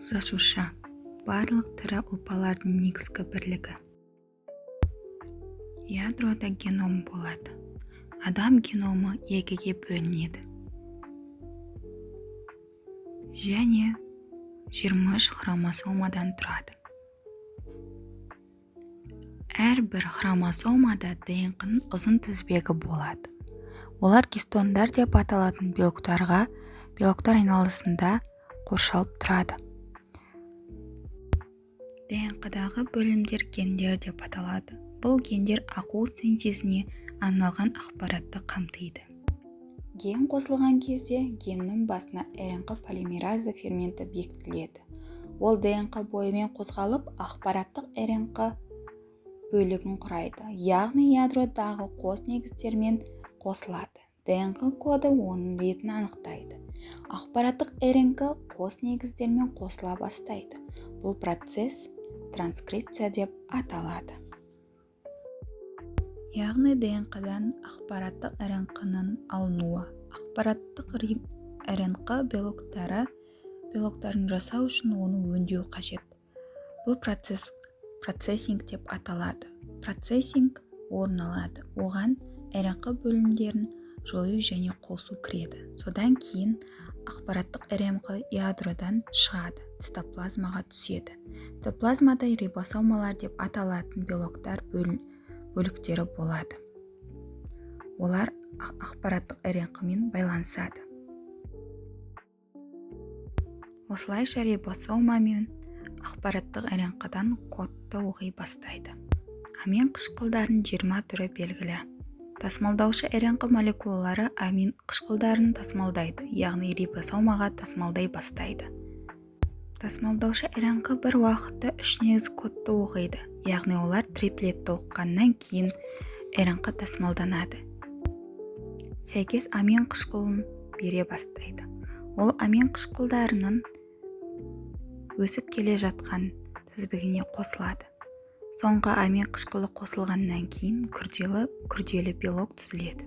Жасуша – барлық тірі ұлпалардың негізгі бірлігі. Ядрода геном болады. Адам геномы екіге бөлінеді. Және 23 хромосомадан тұрады. Әрбір хромосомада ДНК-ның ұзын тізбегі болады. Олар гистондар деп аталатын белоктар айналасында қоршалып тұрады. ДНК-дағы бөлімдер гендер деп аталады. Бұл гендер ақуыз синтезіне арналған ақпаратты қамтиды. Ген қосылған кезде геннің басына РНК полимераза ферменті бекітіледі. Ол ДНК бойымен қозғалып, ақпараттық РНК бөлігін құрайды, яғни ядродағы қос негіздермен қосылады. ДНК коды оның ретін анықтайды. Ақпараттық РНК қос негіздермен қосыла бастайды. Бұл процесс транскрипция деп аталады. Яғни ДНК-дан ақпараттық РНК-ның алынуы. Ақпараттық РНК белоктарын жасау үшін оны өңдеу қажет. Бұл процессинг деп аталады. Процессинг орын алады. Оған РНК бөлімдерін жою және қосу кіреді. Содан кейін ақпараттық РНК ядродан шығады, цитоплазмаға түседі. Цитоплазмада рибосомалар деп аталатын белоктар бөліктері болады. Олар ақпараттық РНК-мен байланысады. Осылайша рибосома мен ақпараттық РНК-дан кодты оқи бастайды. Амин қышқылдарының 20 түрі белгілі. Тасымалдаушы РНК молекулалары амин қышқылдарын тасымалдайды, яғни рибосомаға тасымалдай бастайды. Тасымалдаушы РНК бір уақытта 3 негіз кодты оқиды, яғни олар триплетті оққаннан кейін РНК тасымалданады. Сәйкес амин қышқылын бере бастайды. Ол амин қышқылдарының өсіп келе жатқан тізбегіне қосылады. Соңғы амин қышқылы қосылғаннан кейін күрделі белок түзіледі.